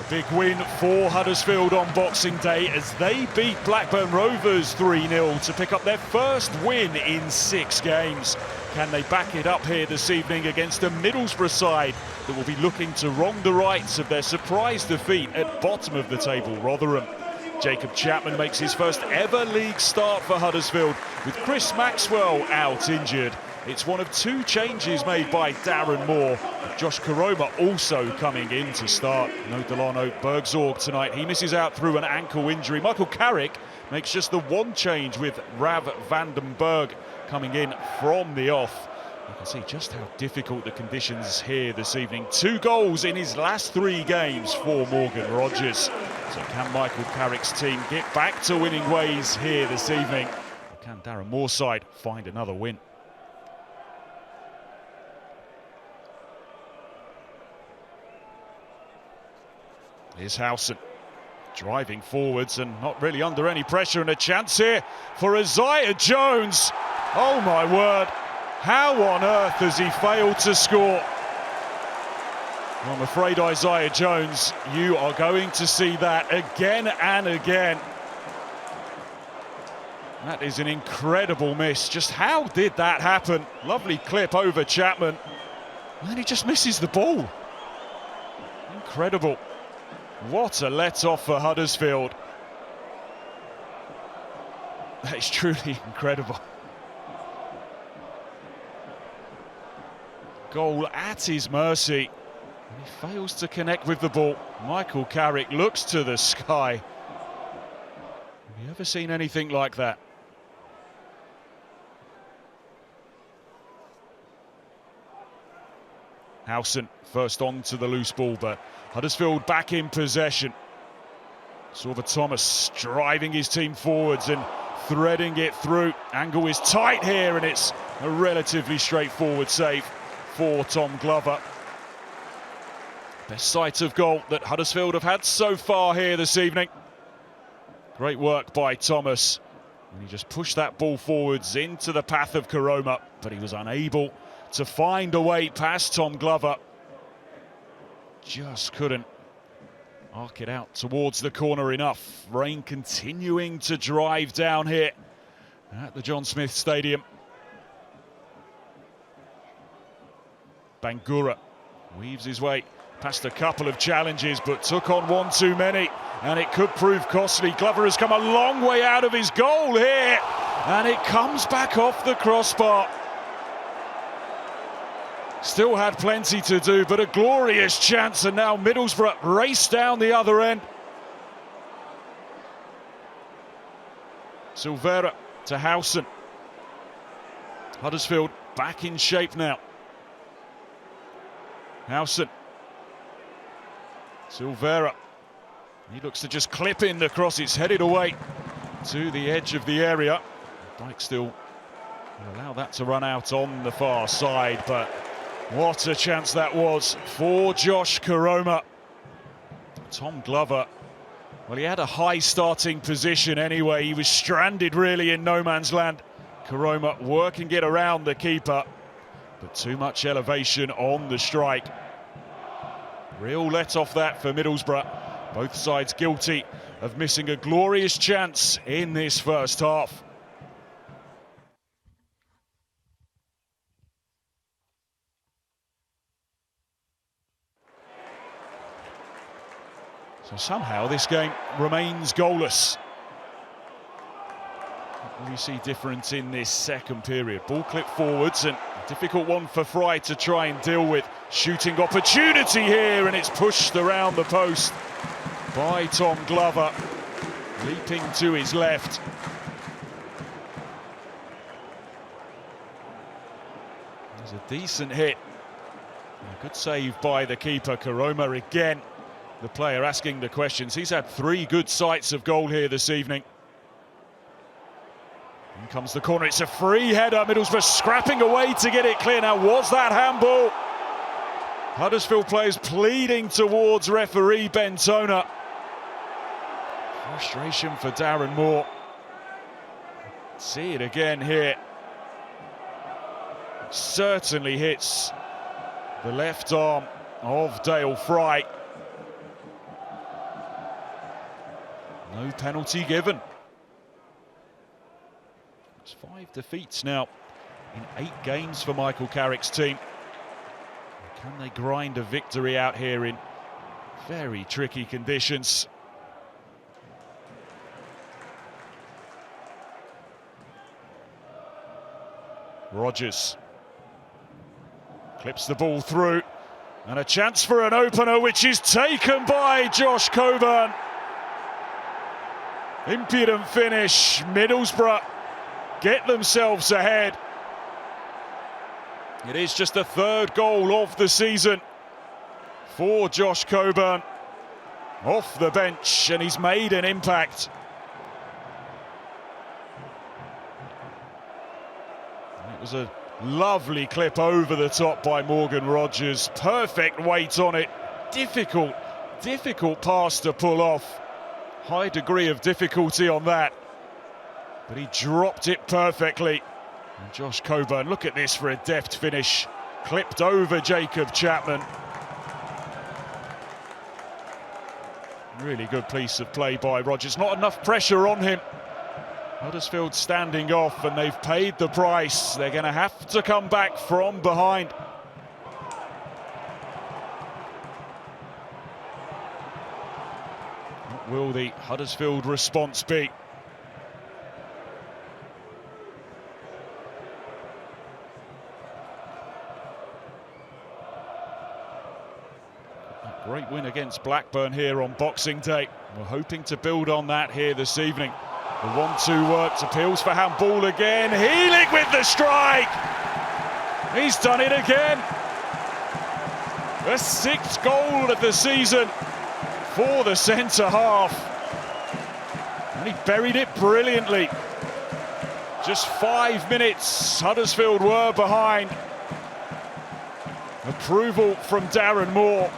Big win for Huddersfield on Boxing Day as they beat Blackburn Rovers 3-0 to pick up their first win in 6 games. Can they back it up here this evening against a Middlesbrough side that will be looking to wrong the rights of their surprise defeat at bottom of the table, Rotherham? Jacob Chapman makes his first ever league start for Huddersfield with Chris Maxwell out injured. It's one of 2 changes made by Darren Moore. Josh Koroma also coming in to start. No Delano Bergzorg tonight. He misses out through an ankle injury. Michael Carrick makes just the 1 change with Rav van den Berg coming in from the off. You can see just how difficult the conditions here this evening. 2 goals in his last 3 games for Morgan Rogers. So can Michael Carrick's team get back to winning ways here this evening? Or can Darren Moore's side find another win? Here's Howson driving forwards and not really under any pressure, and a chance here for Isaiah Jones. Oh my word, how on earth has he failed to score? Well, I'm afraid, Isaiah Jones, you are going to see that again and again. That is an incredible miss. Just how did that happen? Lovely clip over Chapman, and then he just misses the ball. Incredible. What a let-off for Huddersfield. That is truly incredible. Goal at his mercy. And he fails to connect with the ball. Michael Carrick looks to the sky. Have you ever seen anything like that? Howson first on to the loose ball, but Huddersfield back in possession. Silver Thomas driving his team forwards and threading it through. Angle is tight here, and it's a relatively straightforward save for Tom Glover. Best sight of goal that Huddersfield have had so far here this evening. Great work by Thomas. And he just pushed that ball forwards into the path of Koroma, but he was unable to find a way past Tom Glover. Just couldn't arc it out towards the corner enough. Rain continuing to drive down here at the John Smith Stadium. Bangura weaves his way past a couple of challenges, but took on 1 too many, and it could prove costly. Glover has come a long way out of his goal here, and it comes back off the crossbar. Still had plenty to do, but a glorious chance, and now Middlesbrough race down the other end. Silvera to Howson. Huddersfield back in shape now. Howson. Silvera. He looks to just clip in the cross. It's headed away to the edge of the area. Dyke still will allow that to run out on the far side, but what a chance that was for Josh Koroma. Tom Glover, well, he had a high starting position anyway. He was stranded really in no man's land. Koroma working it around the keeper, but too much elevation on the strike. Real let off that for Middlesbrough. Both sides guilty of missing a glorious chance in this first half. So somehow this game remains goalless. What will you see different in this second period? Ball clip forwards, and a difficult one for Fry to try and deal with. Shooting opportunity here, and it's pushed around the post by Tom Glover, leaping to his left. There's a decent hit. A good save by the keeper. Koroma again, the player asking the questions. He's had 3 good sights of goal here this evening. In comes the corner, it's a free header. Middlesbrough scrapping away to get it clear. Now, was that handball? Huddersfield players pleading towards referee Bentona. Frustration for Darren Moore. See it again here. Certainly hits the left arm of Dale Fry. No penalty given. It's 5 defeats now in 8 games for Michael Carrick's team. Can they grind a victory out here in very tricky conditions? Rodgers clips the ball through, and a chance for an opener which is taken by Josh Coburn. Impudent finish. Middlesbrough get themselves ahead. It is just the 3rd goal of the season for Josh Coburn. Off the bench, and he's made an impact. It was a lovely clip over the top by Morgan Rodgers. Perfect weight on it. Difficult pass to pull off. High degree of difficulty on that. But he dropped it perfectly. And Josh Coburn, look at this for a deft finish. Clipped over Jacob Chapman. Really good piece of play by Rodgers. Not enough pressure on him. Huddersfield standing off, and they've paid the price. They're going to have to come back from behind. What will the Huddersfield response be? A great win against Blackburn here on Boxing Day. We're hoping to build on that here this evening. The 1-2 works, appeals for handball again. Hewlett with the strike! He's done it again. The 6th goal of the season for the centre-half. And he buried it brilliantly. Just 5 minutes, Huddersfield were behind. Approval from Darren Moore.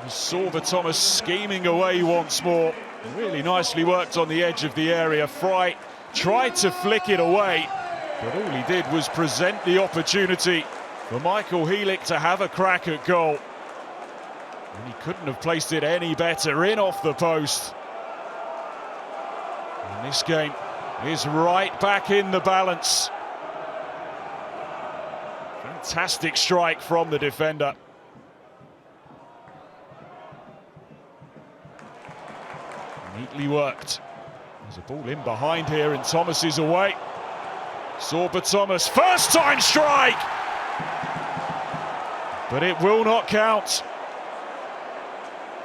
Sorba Thomas scheming away once more. Really nicely worked on the edge of the area. Fry tried to flick it away, but all he did was present the opportunity for Michael Hewlett to have a crack at goal. And he couldn't have placed it any better, in off the post. And this game is right back in the balance. Fantastic strike from the defender. Neatly worked. There's a ball in behind here, and Thomas is away. Sorba Thomas, first time strike! But it will not count.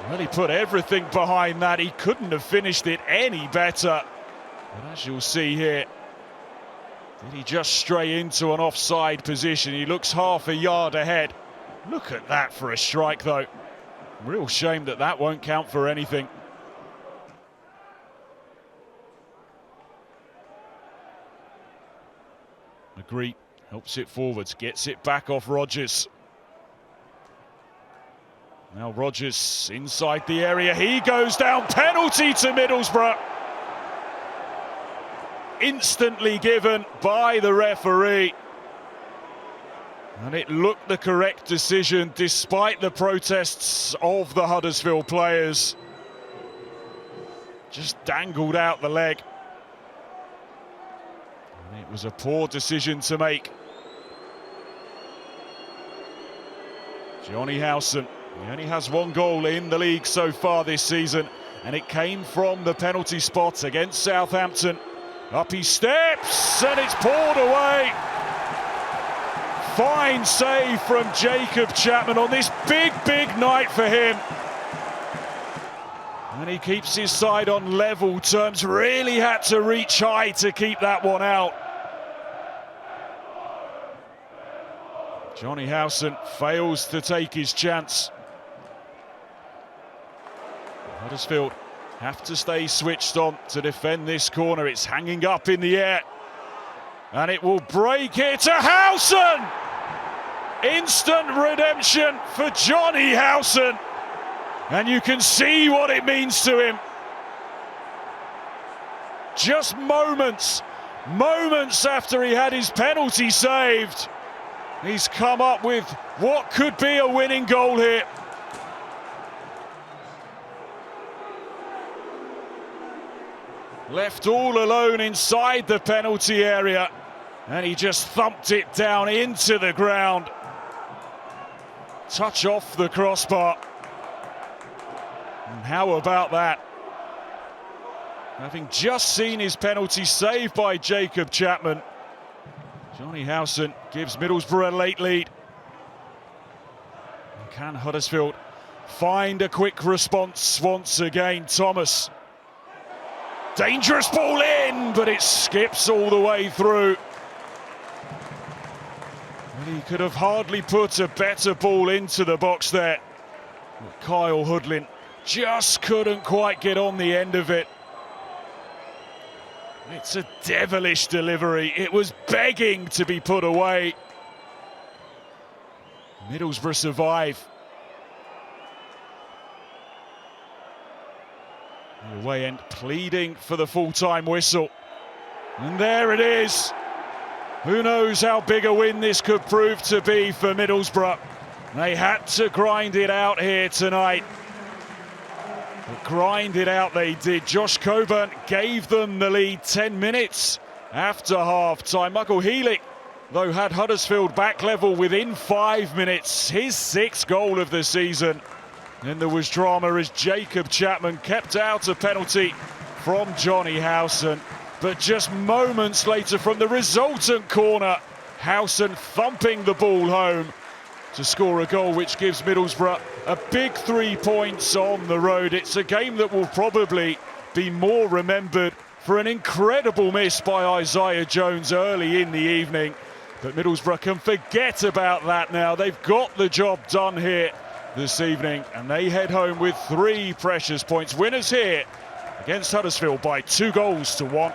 Well, he put everything behind that. He couldn't have finished it any better. But as you'll see here, did he just stray into an offside position? He looks half a yard ahead. Look at that for a strike, though. Real shame that that won't count for anything. McGree helps it forwards, gets it back off Rodgers. Now Rodgers inside the area, he goes down, penalty to Middlesbrough. Instantly given by the referee. And it looked the correct decision despite the protests of the Huddersfield players. Just dangled out the leg. It was a poor decision to make. Jonathan Howson, he only has 1 goal in the league so far this season, and it came from the penalty spot against Southampton. Up he steps, and it's poured away. Fine save from Jacob Chapman on this big night for him. And he keeps his side on level terms. Really had to reach high to keep that one out. Jonathan Howson fails to take his chance. Huddersfield have to stay switched on to defend this corner. It's hanging up in the air. And it will break here to Howson! Instant redemption for Jonathan Howson. And you can see what it means to him. Just moments after he had his penalty saved, he's come up with what could be a winning goal here. left all alone inside the penalty area, and he just thumped it down into the ground. Touch off the crossbar. And how about that? Having just seen his penalty saved by Jacob Chapman, Jonny Howson gives Middlesbrough a late lead. And can Huddersfield find a quick response once again? Thomas. Dangerous ball in, but it skips all the way through. And he could have hardly put a better ball into the box there. But Kyle Hoodlin just couldn't quite get on the end of it. It's a devilish delivery. It was begging to be put away. Middlesbrough survive. The away end pleading for the full-time whistle. And there it is. Who knows how big a win this could prove to be for Middlesbrough. They had to grind it out here tonight. But grind it out they did. Josh Coburn gave them the lead 10 minutes after half-time. Michael Healy, though, had Huddersfield back level within 5 minutes. His 6th goal of the season. Then there was drama as Jacob Chapman kept out a penalty from Jonny Howson. But just moments later from the resultant corner, Howson thumping the ball home to score a goal which gives Middlesbrough a big 3 points on the road. It's a game that will probably be more remembered for an incredible miss by Isaiah Jones early in the evening. But Middlesbrough can forget about that now. They've got the job done here this evening, and they head home with 3 precious points. Winners here against Huddersfield by 2 goals to 1.